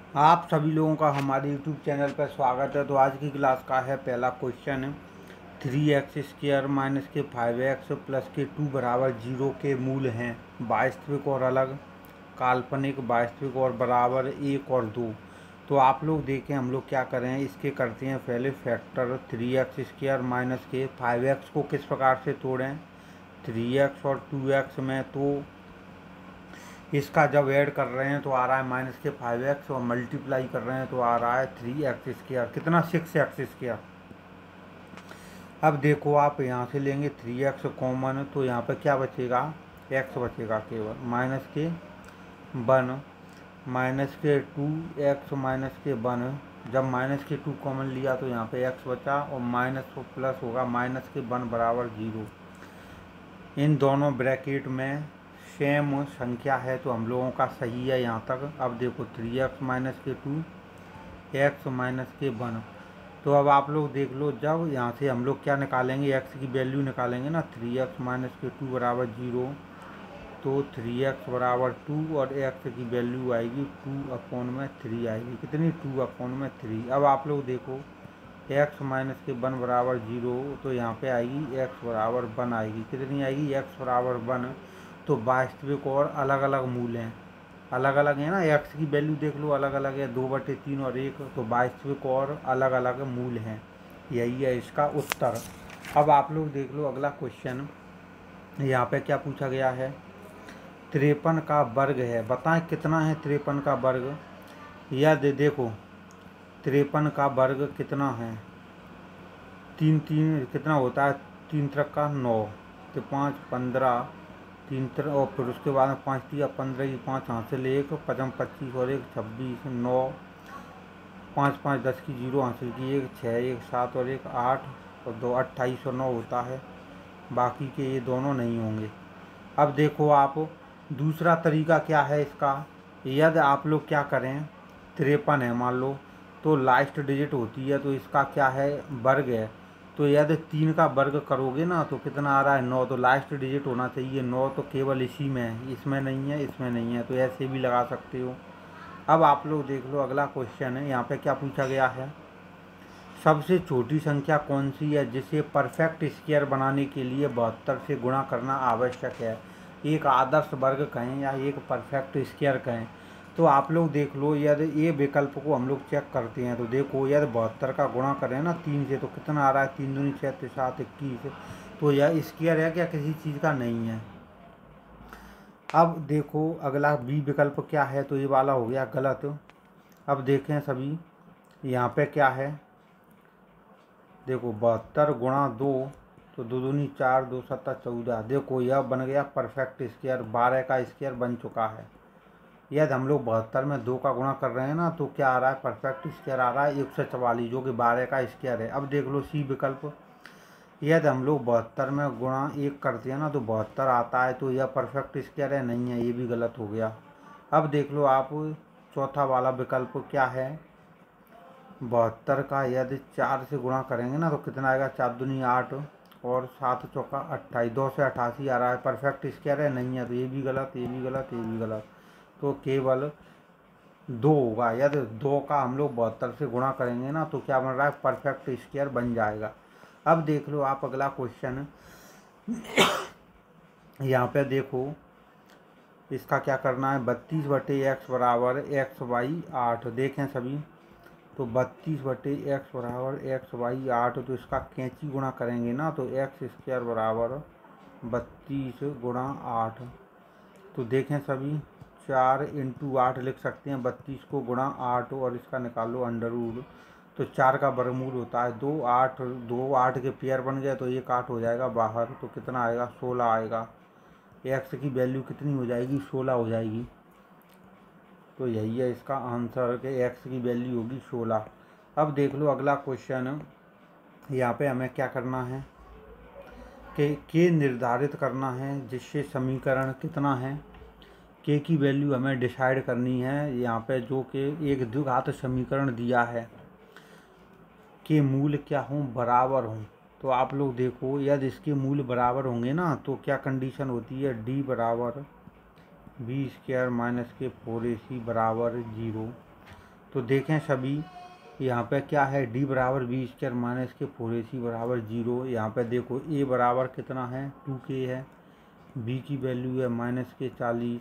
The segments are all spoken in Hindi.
आप सभी लोगों का हमारे YouTube चैनल पर स्वागत है। तो आज की क्लास का है पहला क्वेश्चन, 3x² माइनस के 5x प्लस के 2 बराबर 0 के मूल हैं वास्तविक और अलग, काल्पनिक, वास्तविक और बराबर 1 और 2। तो आप लोग देखें हम लोग क्या करें, इसके करते हैं पहले फैक्टर। 3x² माइनस के 5x को किस प्रकार से तोड़ें, 3x और 2x में, तो इसका जब ऐड कर रहे हैं तो आ रहा है माइनस के 5x और मल्टीप्लाई कर रहे हैं तो आ रहा है 3x², कितना 6x²। अब देखो आप यहाँ से लेंगे 3x कॉमन, तो यहाँ पे क्या बचेगा, x बचेगा केवल, माइनस के 1, माइनस के 2x माइनस के 1। जब माइनस के 2 कॉमन लिया तो यहाँ पे x बचा और माइनस प्लस होगा माइनस के 1 बराबर 0। इन दोनों ब्रैकेट में सेम संख्या है तो हम लोगों का सही है यहाँ तक। अब देखो 3x माइनस के 2, x माइनस के 1। तो अब आप लोग देख लो, जब यहाँ से हम लोग क्या निकालेंगे, x की वैल्यू निकालेंगे ना, 3x माइनस के 2 बराबर 0, तो 3x बराबर 2 और x की वैल्यू आएगी 2/3 आएगी। कितनी, 2/3। अब आप लोग देखो x माइनस के 1 बराबर 0, तो यहाँ पे आएगी x बराबर 1 आएगी। कितनी आएगी, x बराबर 1। तो वास्तविक और अलग अलग मूल हैं, अलग अलग है ना, x की वैल्यू देख लो अलग अलग है, 2/3 और 1, तो वास्तविक और अलग अलग मूल हैं। यही है इसका उत्तर। अब आप लोग देख लो अगला क्वेश्चन, यहाँ पे क्या पूछा गया है, 53 का वर्ग है, बताएं कितना है 53 का वर्ग। या देखो 53 का वर्ग कितना है, 3 3 कितना होता है, 3 त्रिक का 9, तो 5 15, 3 त्रिक, और फिर उसके बाद में 5 3 15 की 5 हासिल 1, 5 25 और 1 26, 9 5 5 10 की 0 हासिल की 1 6 1 7 और 1 8 और 2 28 और 9 होता है। बाकी के ये दोनों नहीं होंगे। अब देखो आप दूसरा तरीका क्या है इसका, यदि आप लोग क्या करें, 53 है मान लो, तो लास्ट डिजिट होती है, तो इसका क्या है, वर्ग है। तो यदि 3 का वर्ग करोगे ना तो कितना आ रहा है, 9, तो लास्ट डिजिट होना चाहिए 9, तो केवल इसी में है, इसमें नहीं है, इसमें नहीं है, तो ऐसे भी लगा सकते हो। अब आप लोग देख लो अगला क्वेश्चन है, यहाँ पे क्या पूछा गया है, सबसे छोटी संख्या कौन सी है जिसे परफेक्ट स्क्वायर बनाने के लिए 72 से गुणा करना आवश्यक है। एक आदर्श वर्ग कहें या एक परफेक्ट स्क्वायर कहें। तो आप लोग देख लो, यदि ये विकल्प को हम लोग चेक करते हैं तो देखो, यदि 72 का गुणा करें ना 3 से, तो कितना आ रहा है, 3 दूनी 6 7 21। तो यह स्क्वायर है क्या, किसी चीज़ का नहीं है। अब देखो अगला बी विकल्प क्या है, तो ये वाला हो गया गलत। अब देखें सभी, यहाँ पे क्या है, देखो 72 गुणा 2, तो 2 दूनी 4, 2 7 14। देखो यह बन गया परफेक्ट स्क्वायर, 12 का स्क्वायर बन चुका है। यदि हम लोग 72 में 2 का गुणा कर रहे हैं ना, तो क्या आ रहा है, परफेक्ट स्क्वायर आ रहा है 144, जो कि 12 का स्क्वायर है। अब देख लो सी विकल्प, यदि हम लोग 72 में गुणा 1 करते हैं ना तो 72 आता है, तो यह परफेक्ट स्क्वायर है, नहीं है, ये भी गलत हो गया। अब देख लो आप चौथा वाला विकल्प क्या है, 72 का यदि 4 से गुणा करेंगे ना तो कितना आएगा, 4 दूनी 8 और 7 चौका 28, 2 से 88 आ रहा है, परफेक्ट स्क्वायर है, नहीं है, तो ये भी गलत, ये भी गलत, ये भी गलत। तो केवल 2 होगा। यदि 2 का हम लोग 72 से गुणा करेंगे ना तो क्या बन रहा है, परफेक्ट स्क्वायर बन जाएगा। अब देख लो आप अगला क्वेश्चन, यहाँ पे देखो इसका क्या करना है, 32/x बराबर x/8। देखें सभी, तो 32/x बराबर x/8, तो इसका कैंची गुणा करेंगे ना तो x² बराबर 32 गुणा 8। तो देखें सभी, 4 × 8 लिख सकते हैं, 32 को गुणा 8 और इसका निकालो अंडर रूट, तो 4 का वर्गमूल होता है 2, 8 2 8 के पेयर बन गए, तो 1 8 हो जाएगा बाहर, तो कितना आएगा, 16 आएगा। x की वैल्यू कितनी हो जाएगी, 16 हो जाएगी। तो यही है इसका आंसर कि x की वैल्यू होगी 16। अब देख लो अगला क्वेश्चन, यहाँ पे हमें क्या करना है कि k निर्धारित करना है, जिससे समीकरण कितना है, k की वैल्यू हमें डिसाइड करनी है। यहाँ पे जो कि एक द्विघात समीकरण दिया है के मूल क्या हों, बराबर हों। तो आप लोग देखो, यदि इसके मूल बराबर होंगे ना तो क्या कंडीशन होती है, d बराबर b² - के 4ac बराबर 0। तो देखें सभी यहाँ पे क्या है, डी बराबर बी स्क्वायर माइनस के 4ac बराबर 0। यहाँ पे देखो ए बराबर कितना है 2k है, बी की वैल्यू है माइनस के 40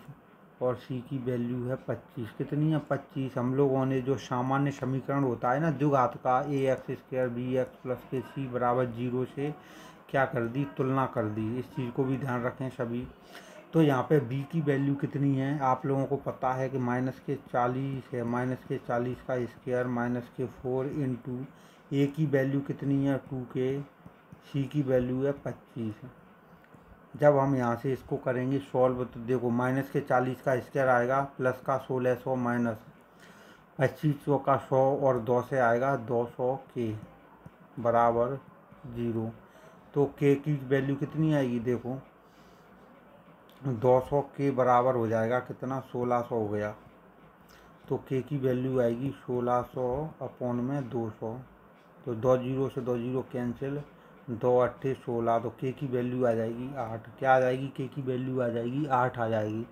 और सी की वैल्यू है 25। कितनी है 25। हम लोगों ने जो सामान्य समीकरण होता है ना द्विघात का, A X square B X plus के सी बराबर 0 से क्या कर दी, तुलना कर दी। इस चीज़ को भी ध्यान रखें सभी। तो यहाँ पे b की वैल्यू कितनी है आप लोगों को पता है कि माइनस के 40 है, माइनस के 40 का स्क्वायर माइनस के 4 इंटू ए की वैल्यू कितनी है 2k, सी की वैल्यू है 25। जब हम यहाँ से इसको करेंगे सॉल्व तो देखो माइनस के 40 का स्क्वायर आएगा प्लस का 1600 माइनस 2500 का 100 और 2 से आएगा 200k बराबर 0। तो k की वैल्यू कितनी आएगी, देखो 200 के बराबर हो जाएगा कितना, 1600 हो गया। तो k की वैल्यू आएगी 1600 अपॉन में 200। तो 2 जीरो से 2 जीरो कैंसिल, 2 अट्ठे 16। तो k की वैल्यू आ जाएगी 8। क्या आ जाएगी, k की वैल्यू आ जाएगी 8 आ जाएगी।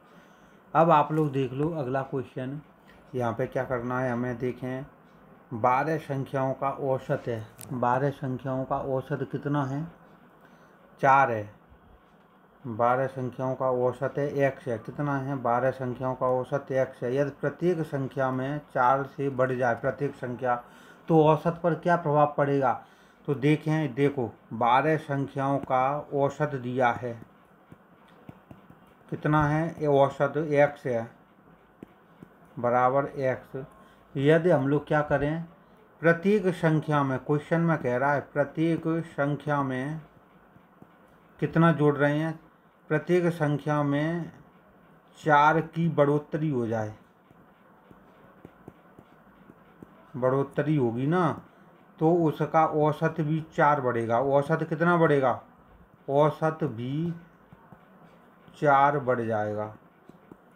अब आप लोग देख लो अगला क्वेश्चन। यहाँ पे क्या करना है हमें, देखें 12 संख्याओं का औसत है। 12 संख्याओं का औसत कितना है, 4 है। 12 संख्याओं का औसत है x है। कितना है, 12 संख्याओं का औसत x है। यदि प्रत्येक संख्या में 4 से बढ़ जाए प्रत्येक संख्या, तो औसत पर क्या प्रभाव पड़ेगा। तो देखें, देखो 12 संख्याओं का औसत दिया है, कितना है, ये औसत x है बराबर x। यदि हम लोग क्या करें, प्रत्येक संख्या में, क्वेश्चन में कह रहा है प्रत्येक संख्या में कितना जोड़ रहे हैं, प्रत्येक संख्या में 4 की बढ़ोतरी हो जाए, बढ़ोतरी होगी ना, तो उसका औसत भी 4 बढ़ेगा। औसत कितना बढ़ेगा, औसत भी 4 बढ़ जाएगा,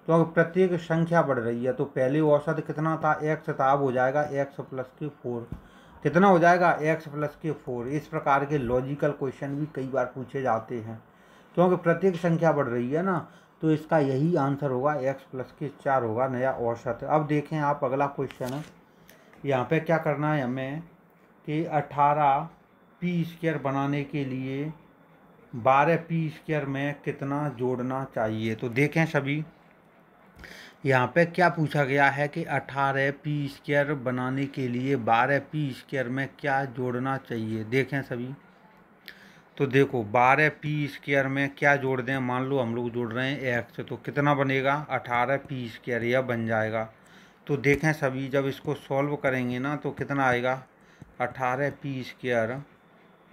क्योंकि प्रत्येक संख्या बढ़ रही है। तो पहले औसत कितना था, x था, अब हो जाएगा x प्लस के 4। कितना हो जाएगा, x प्लस के 4। इस प्रकार के लॉजिकल क्वेश्चन भी कई बार पूछे जाते हैं, क्योंकि प्रत्येक संख्या बढ़ रही है ना, तो इसका यही आंसर होगा, x प्लस के 4 होगा नया औसत। अब देखें आप अगला क्वेश्चन। यहाँ पे क्या करना है हमें कि 18p स्क्वायर बनाने के लिए 12p स्क्वायर में कितना जोड़ना चाहिए। तो देखें सभी, यहाँ पे क्या पूछा गया है कि 18p स्क्वायर बनाने के लिए 12p स्क्वायर में क्या जोड़ना चाहिए। देखें सभी, तो देखो 12p स्क्वायर में क्या जोड़ दें, मान लो हम लोग जोड़ रहे हैं x, तो कितना बनेगा 18p स्क्वायर, यह बन जाएगा। तो देखें सभी, जब इसको सॉल्व करेंगे ना तो कितना आएगा, 18p स्क्वायर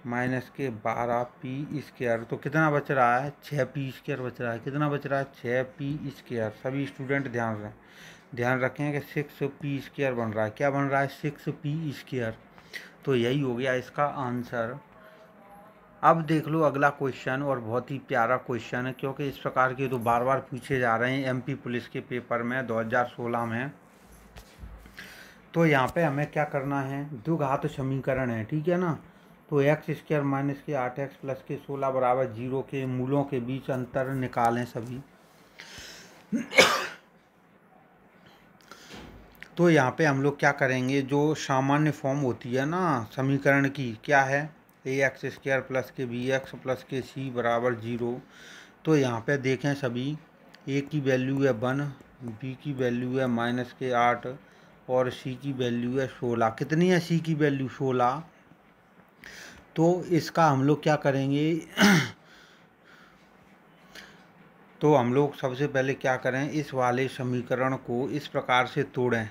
माइनस के 12p स्क्वायर, तो कितना बच रहा है, 6p स्क्वायर बच रहा है। कितना बच रहा है, 6p स्क्वायर। सभी स्टूडेंट ध्यान रखें कि 6p स्क्वायर बन रहा है। क्या बन रहा है, 6p स्क्वायर। तो यही हो गया इसका आंसर। अब देख लो अगला क्वेश्चन, और बहुत ही प्यारा क्वेश्चन है, क्योंकि इस प्रकार के तो बार बार पूछे जा रहे हैं MP पुलिस के पेपर में 2016 में। तो यहाँ पे हमें क्या करना है, द्विघात समीकरण है, ठीक है ना। तो एक्स स्क्वायर माइनस के 8x प्लस के 16 बराबर 0 के मूलों के बीच अंतर निकालें सभी। तो यहाँ पे हम लोग क्या करेंगे, जो सामान्य फॉर्म होती है ना समीकरण की, क्या है, ax स्क्वायर प्लस के bx प्लस के c बराबर 0। तो यहाँ पे देखें सभी, a की वैल्यू है 1, b की वैल्यू है माइनस के 8 और c की वैल्यू है 16। कितनी है c की वैल्यू, 16। तो इसका हम लोग क्या करेंगे तो हम लोग सबसे पहले क्या करें, इस वाले समीकरण को इस प्रकार से तोड़ें।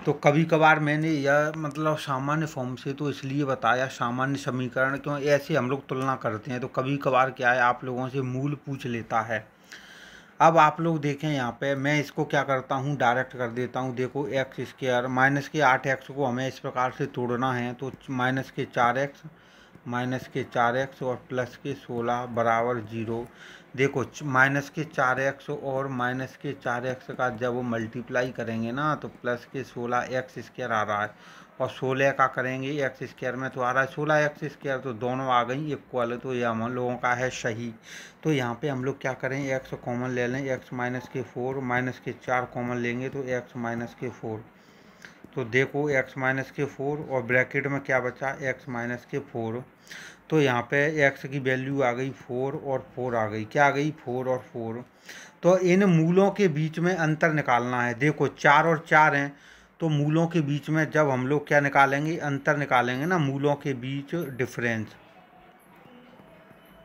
तो कभी कभार मैंने यह मतलब सामान्य फॉर्म से तो इसलिए बताया सामान्य समीकरण, क्यों ऐसे हम लोग तुलना करते हैं। तो कभी कभार क्या है, आप लोगों से मूल पूछ लेता है। अब आप लोग देखें यहाँ पे, मैं इसको क्या करता हूँ, डायरेक्ट कर देता हूँ। देखो एक्स स्क्वायर माइनस के 8x को हमें इस प्रकार से तोड़ना है। तो माइनस के 4x माइनस के 4x और प्लस के 16 बराबर 0। देखो माइनस के 4x और माइनस के 4x का जब मल्टीप्लाई करेंगे ना, तो प्लस के 16x स्क्वायर आ रहा है, और 16 का करेंगे एक्स स्क्वायर में तो आ रहा है 16x स्क्वायर। तो दोनों आ गई इक्वल, तो ये हम लोगों का है सही। तो यहाँ पे हम लोग क्या करें, x कॉमन ले लें, x माइनस के 4 माइनस के 4 कॉमन लेंगे तो x माइनस के 4। तो देखो x माइनस के 4 और ब्रैकेट में क्या बचा, x माइनस के 4। तो यहाँ पे x की वैल्यू आ गई 4 और 4 आ गई, क्या आ गई, 4 और 4। तो इन मूलों के बीच में अंतर निकालना है। देखो 4 और 4 हैं, तो मूलों के बीच में जब हम लोग क्या निकालेंगे, अंतर निकालेंगे ना, मूलों के बीच डिफरेंस।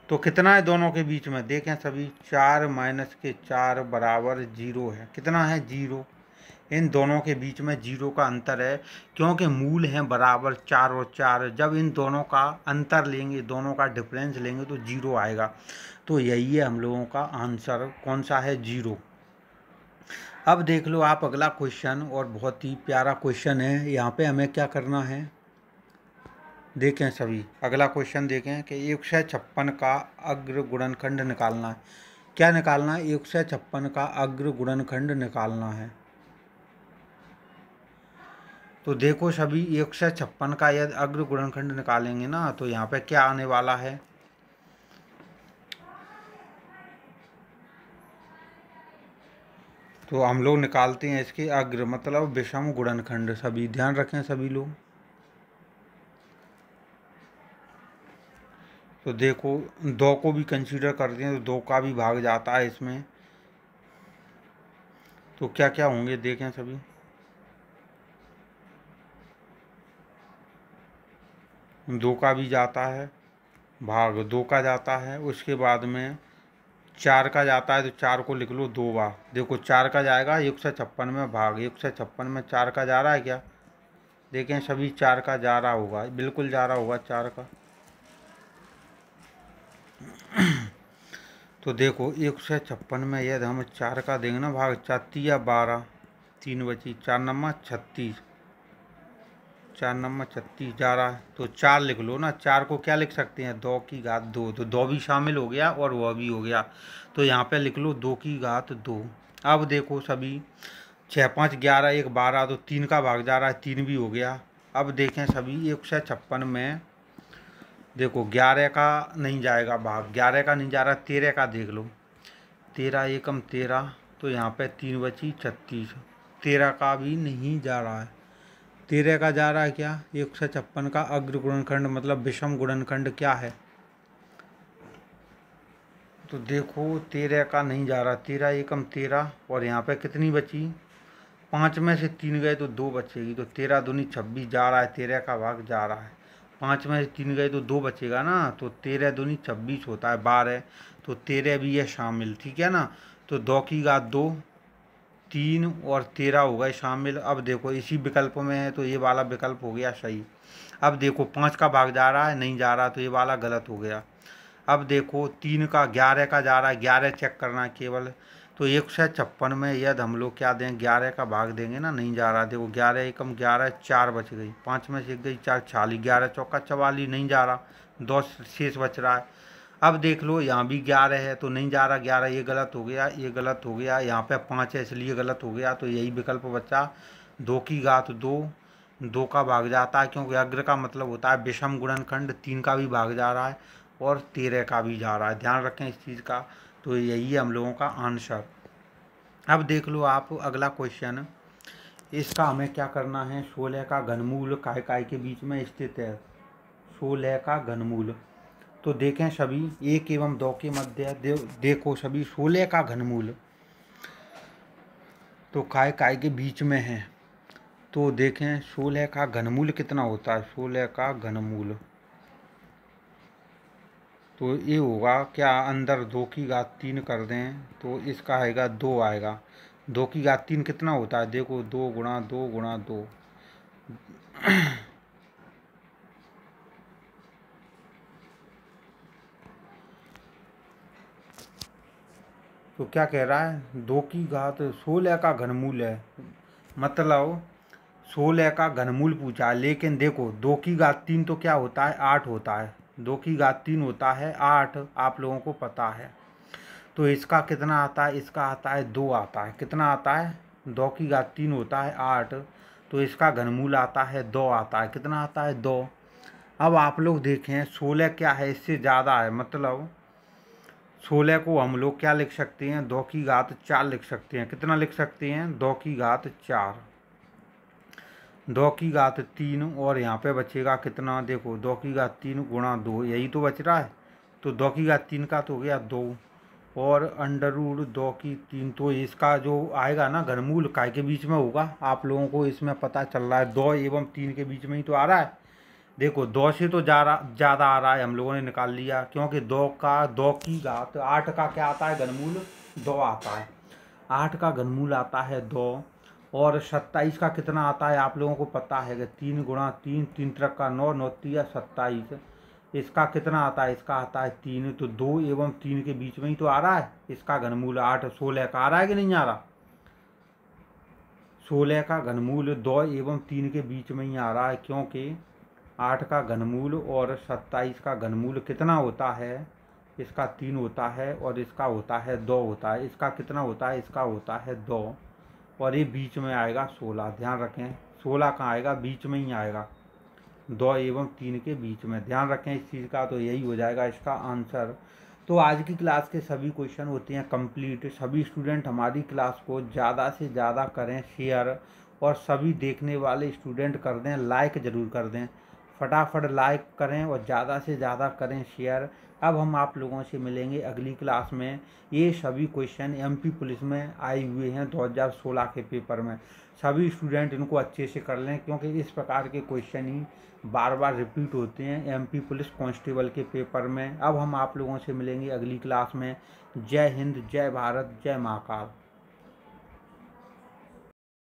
तो कितना है दोनों के बीच में, देखें सभी, 4 माइनस के 4 बराबर 0 है। कितना है, 0। इन दोनों के बीच में 0 का अंतर है, क्योंकि मूल हैं बराबर 4 और 4। जब इन दोनों का अंतर लेंगे, दोनों का डिफरेंस लेंगे तो 0 आएगा। तो यही है हम लोगों का आंसर, कौन सा है, 0। अब देख लो आप अगला क्वेश्चन, और बहुत ही प्यारा क्वेश्चन है। यहाँ पे हमें क्या करना है, देखें सभी, अगला क्वेश्चन देखें कि 156 का अग्र गुणनखंड निकालना है। क्या निकालना है, 156 का अग्र गुणनखंड निकालना है। तो देखो सभी, 156 का यदि अग्र गुणनखंड निकालेंगे ना, तो यहाँ पे क्या आने वाला है, तो हम लोग निकालते हैं इसके अग्र, मतलब विषम गुणनखंड। सभी ध्यान रखें सभी लोग। तो देखो 2 को भी कंसीडर करते हैं, तो 2 का भी भाग जाता है इसमें। तो क्या क्या होंगे, देखें सभी, 2 का भी जाता है भाग, 2 का जाता है, उसके बाद में 4 का जाता है, तो 4 को लिख लो 2 बार। देखो 4 का जाएगा 156 में भाग, 156 में 4 का जा रहा है क्या, देखें सभी, 4 का जा रहा होगा, बिल्कुल जा रहा होगा 4 का। तो देखो 156 में यदि हम 4 का देंगे ना भाग, 4 या 12, 3 बची, 4 नंबर 36, 4 नंबर 36 जा रहा है, तो 4 लिख लो ना। 4 को क्या लिख सकते हैं, 2 की घात 2, तो 2 भी शामिल हो गया और वह भी हो गया, तो यहाँ पे लिख लो 2 की घात 2। अब देखो सभी, 6 5 11 1 12, तो 3 का भाग जा रहा है, 3 भी हो गया। अब देखें सभी, 156 में देखो 11 का नहीं जाएगा भाग, 11 का नहीं जा रहा, 13 का देख लो, 13 एकम 13, तो यहाँ पे 3 बची 36, 13 का भी नहीं जा रहा है। 13 का जा रहा है क्या, 156 का अग्र गुणनखंड मतलब विषम गुणनखंड क्या है, तो देखो 13 का नहीं जा रहा, 13 एकम 13, और यहाँ पे कितनी बची, 5 में से 3 गए तो 2 बचेगी, तो 13 दूनी 26 जा रहा है, 13 का भाग जा रहा है, 5 में से 3 गए तो 2 बचेगा ना, तो 13 दूनी 26 होता है 12, तो 13 भी है शामिल, ठीक है ना। तो 2 की घात 2, 3 और 13 हो गए शामिल। अब देखो इसी विकल्प में है, तो ये वाला विकल्प हो गया सही। अब देखो 5 का भाग जा रहा है, नहीं जा रहा, तो ये वाला गलत हो गया। अब देखो 3 का 11 का जा रहा है, 11 चेक करना है केवल, तो 156 में यदि हम लोग क्या दें, 11 का भाग देंगे ना, नहीं जा रहा, देखो 11 एकम 11, 4 बच गई, 5 में से गई 4, 46, 11 चौका 44, नहीं जा रहा, 2 शेष बच रहा है। अब देख लो यहाँ भी 11 है, तो नहीं जा रहा 11, ये गलत हो गया, ये गलत हो गया, यहाँ पे 5 है इसलिए गलत हो गया, तो यही विकल्प बचा, 2 की घात 2, 2 का भाग जाता है, क्योंकि अग्र का मतलब होता है विषम गुणनखंड, 3 का भी भाग जा रहा है और 13 का भी जा रहा है, ध्यान रखें इस चीज़ का। तो यही है हम लोगों का आंसर। अब देख लो आप अगला क्वेश्चन, इसका हमें क्या करना है, 16 का घनमूल काय काय के बीच में स्थित है, 16 का घनमूल। तो देखें सभी, 1 एवं 2 के मध्य देखो सभी, 16 का घनमूल तो काय काय के बीच में है। तो देखें 16 का घनमूल कितना होता है, 16 का घनमूल, तो ये होगा क्या, अंदर 2 की घात 3 कर दें, तो इसका आएगा 2 आएगा। 2 की घात 3 कितना होता है, देखो 2 गुणा 2 गुणा 2, तो क्या कह रहा है, 2 की घात 16 का घनमूल है, मतलब 16 का घनमूल पूछा है, लेकिन देखो 2 की घात 3 तो क्या होता है, 8 होता है, 2 की घात 3 होता है 8, आप लोगों को पता है। तो इसका कितना आता है, इसका आता है 2 आता है, कितना आता है, 2 की घात 3 होता है 8, तो इसका घनमूल आता है 2 आता है, कितना आता है 2। अब आप लोग देखें 16 क्या है, इससे ज़्यादा है, मतलब 16 को हम लोग क्या लिख सकते हैं, 2 की घात 4 लिख सकते हैं, कितना लिख सकते हैं, 2 की घात 4। 2 की घात 3 और यहाँ पे बचेगा कितना, देखो 2 की घात 3 गुणा 2, यही तो बच रहा है। तो 2 की घात 3 का तो हो गया 2 और अंडर रूट 2 की 3, तो इसका जो आएगा ना घनमूल काय के बीच में होगा, आप लोगों को इसमें पता चल रहा है 2 एवं 3 के बीच में ही तो आ रहा है। देखो 2 से तो ज़्यादा आ रहा है, हम लोगों ने निकाल लिया, क्योंकि 2 की घात 8 का क्या आता है घनमूल, 2 आता है। 8 का घनमूल आता है 2 और 27 का कितना आता है आप लोगों को पता है कि 3 गुणा 3, 3 त्रिक का 9, 9 तिया 27। इसका कितना आता है, इसका आता है 3, तो 2 एवं 3 के बीच में ही तो आ रहा है। इसका घनमूल 8, 16 का आ रहा है कि नहीं आ रहा। 16 का घनमूल 2 एवं 3 के बीच में ही आ रहा है, क्योंकि 8 का घनमूल और 27 का घनमूल कितना होता है, इसका 3 होता है और इसका होता है 2 होता है। इसका कितना होता है, इसका होता है 2 और ये बीच में आएगा 16। ध्यान रखें 16 कहाँ आएगा, बीच में ही आएगा, 2 एवं 3 के बीच में। ध्यान रखें इस चीज़ का, तो यही हो जाएगा इसका आंसर। तो आज की क्लास के सभी क्वेश्चन होते हैं कंप्लीट। सभी स्टूडेंट हमारी क्लास को ज़्यादा से ज़्यादा करें शेयर और सभी देखने वाले स्टूडेंट कर दें लाइक ज़रूर कर दें, फटाफट लाइक करें और ज़्यादा से ज़्यादा करें शेयर। अब हम आप लोगों से मिलेंगे अगली क्लास में। ये सभी क्वेश्चन एमपी पुलिस में आए हुए हैं 2016 के पेपर में। सभी स्टूडेंट इनको अच्छे से कर लें, क्योंकि इस प्रकार के क्वेश्चन ही बार बार रिपीट होते हैं एमपी पुलिस कांस्टेबल के पेपर में। अब हम आप लोगों से मिलेंगे अगली क्लास में। जय हिंद, जय भारत, जय महाकाल।